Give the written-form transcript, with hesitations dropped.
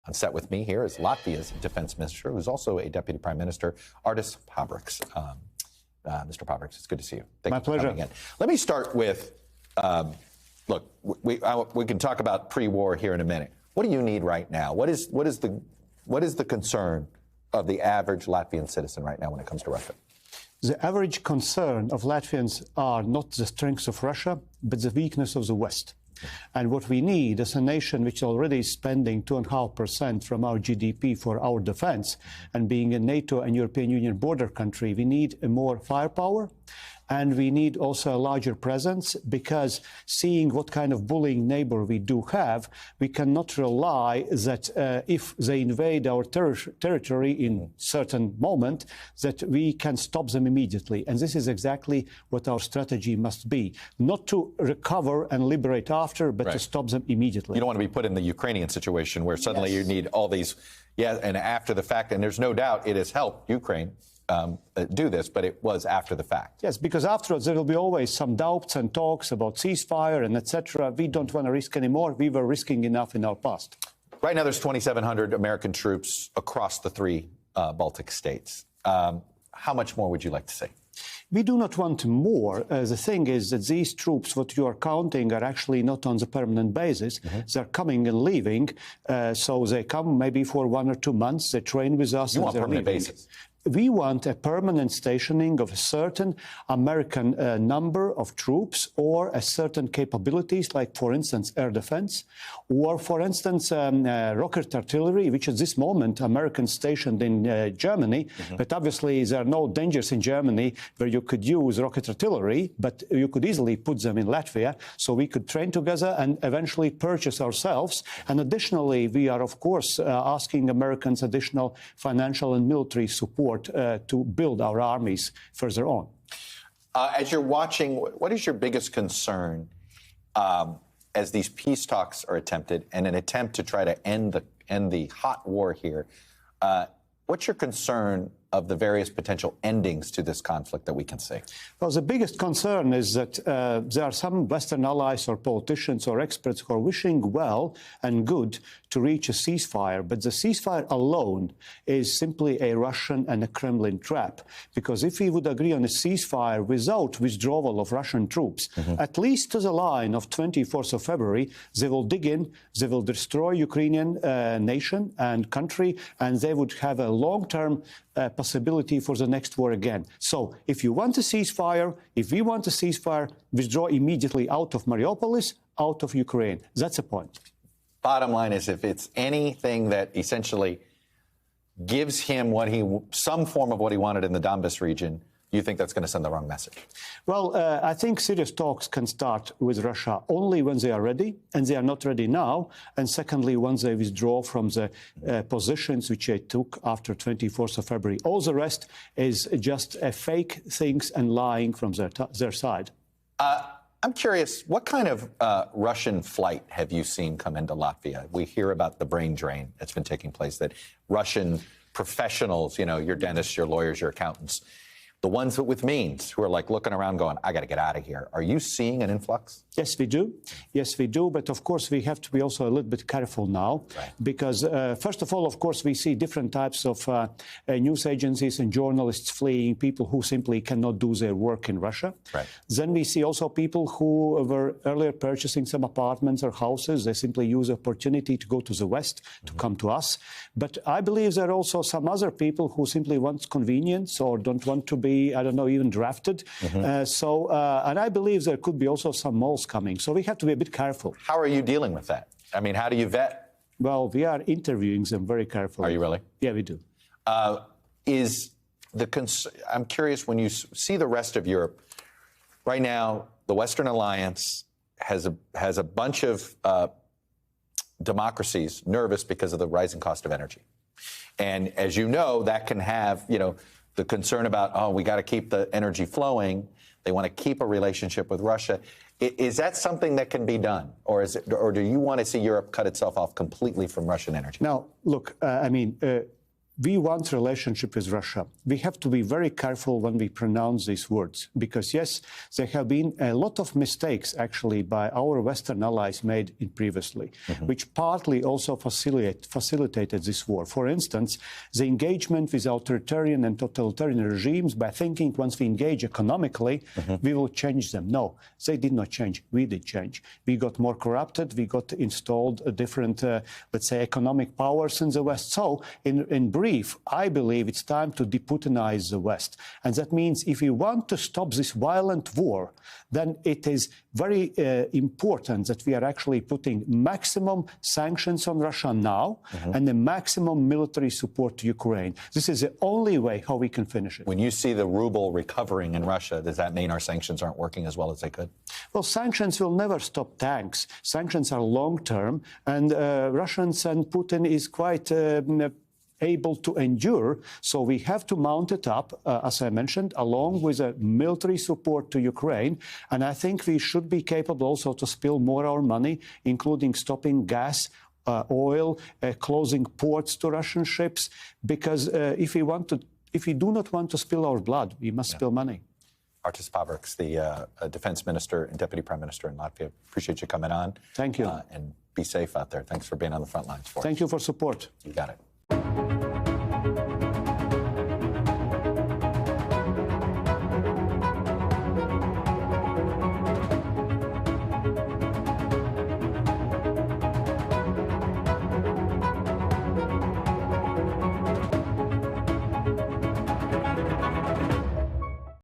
On set with me here is Latvia's defense minister, who's also a deputy prime minister, Artis Pabriks. Mr. Pabriks, it's good to see you. Thank My you for pleasure. coming in. Let me start with, look, we can talk about pre-war here in a minute. What do you need right now? What is the concern of the average Latvian citizen right now when it comes to Russia? The average concern of Latvians are not the strengths of Russia, but the weakness of the West. And what we need as a nation which already is spending 2.5% from our GDP for our defense, and being a NATO and European Union border country, we need a more firepower. And we need also a larger presence, because seeing what kind of bullying neighbor we do have, we cannot rely that if they invade our territory in certain moment, that we can stop them immediately. And this is exactly what our strategy must be. Not to recover and liberate after, but to stop them immediately. You don't want to be put in the Ukrainian situation where suddenly you need all these, and after the fact, and there's no doubt it has helped Ukraine do this, but it was after the fact. Yes, because afterwards there will be always some doubts and talks about ceasefire and etc. We don't want to risk anymore. We were risking enough in our past. Right now there's 2,700 American troops across the three Baltic states. How much more would you like to see? We do not want more. The thing is that these troops, what you are counting, are actually not on the permanent basis. They're coming and leaving. So they come maybe for 1 or 2 months. They train with us. You want permanent basis? We want a permanent stationing of a certain American number of troops, or a certain capabilities, like, for instance, air defense, or, for instance, rocket artillery, which at this moment Americans stationed in Germany. But obviously there are no dangers in Germany where you could use rocket artillery, but you could easily put them in Latvia. So we could train together and eventually purchase ourselves. And additionally, we are, of course, asking Americans additional financial and military support to build our armies further on. As you're watching, what is your biggest concern as these peace talks are attempted, and an attempt to try to end the hot war here? What's your concern of the various potential endings to this conflict that we can see? Well, the biggest concern is that there are some Western allies or politicians or experts who are wishing well and good to reach a ceasefire. But the ceasefire alone is simply a Russian and a Kremlin trap. Because if we would agree on a ceasefire without withdrawal of Russian troops, at least to the line of 24th of February, they will dig in, they will destroy Ukrainian nation and country, and they would have a long-term possibility for the next war again. So if you want a ceasefire, if we want a ceasefire, withdraw immediately out of Mariupolis, out of Ukraine. That's the point. Bottom line is, if it's anything that essentially gives him some form of what he wanted in the Donbas region, you think that's going to send the wrong message? Well, I think serious talks can start with Russia only when they are ready, and they are not ready now. And secondly, once they withdraw from the positions which they took after 24th of February. All the rest is just fake things and lying from their side. I'm curious, what kind of Russian flight have you seen come into Latvia? We hear about the brain drain that's been taking place, that Russian professionals, your dentists, your lawyers, your accountants, the ones with means who are like looking around going, I got to get out of here. Are you seeing an influx? Yes, we do. Yes, we do. But of course, we have to be also a little bit careful now, because first of all, of course, we see different types of news agencies and journalists fleeing, people who simply cannot do their work in Russia. Then we see also people who were earlier purchasing some apartments or houses. They simply use the opportunity to go to the West, to come to us. But I believe there are also some other people who simply want convenience or don't want to be, I don't know, even drafted. And I believe there could be also some malls coming. So we have to be a bit careful. How are you dealing with that? I mean, how do you vet? Well, we are interviewing them very carefully. Are you really? Yeah, we do. I'm curious, when you see the rest of Europe, right now, the Western Alliance has a bunch of democracies nervous because of the rising cost of energy. And as you know, that can have, the concern about, we got to keep the energy flowing. They want to keep a relationship with Russia. Is that something that can be done? Or do you want to see Europe cut itself off completely from Russian energy? Now, look, we want relationship with Russia. We have to be very careful when we pronounce these words, because yes, there have been a lot of mistakes actually by our Western allies made previously, which partly also facilitated this war. For instance, the engagement with authoritarian and totalitarian regimes by thinking once we engage economically, we will change them. No, they did not change. We did change. We got more corrupted. We got installed different, let's say, economic powers in the West. So, in brief, I believe it's time to deputinize the West. And that means if we want to stop this violent war, then it is very important that we are actually putting maximum sanctions on Russia now and the maximum military support to Ukraine. This is the only way how we can finish it. When you see the ruble recovering in Russia, does that mean our sanctions aren't working as well as they could? Well, sanctions will never stop tanks. Sanctions are long-term, and Russians and Putin is quite able to endure. So we have to mount it up, as I mentioned, along with a military support to Ukraine. And I think we should be capable also to spill more our money, including stopping gas, oil, closing ports to Russian ships, because if we do not want to spill our blood, we must spill money. Artis Pabriks, the defense minister and deputy prime minister in Latvia. Appreciate you coming on. Thank you. And be safe out there. Thanks for being on the front lines for us. Thank you for support. You got it.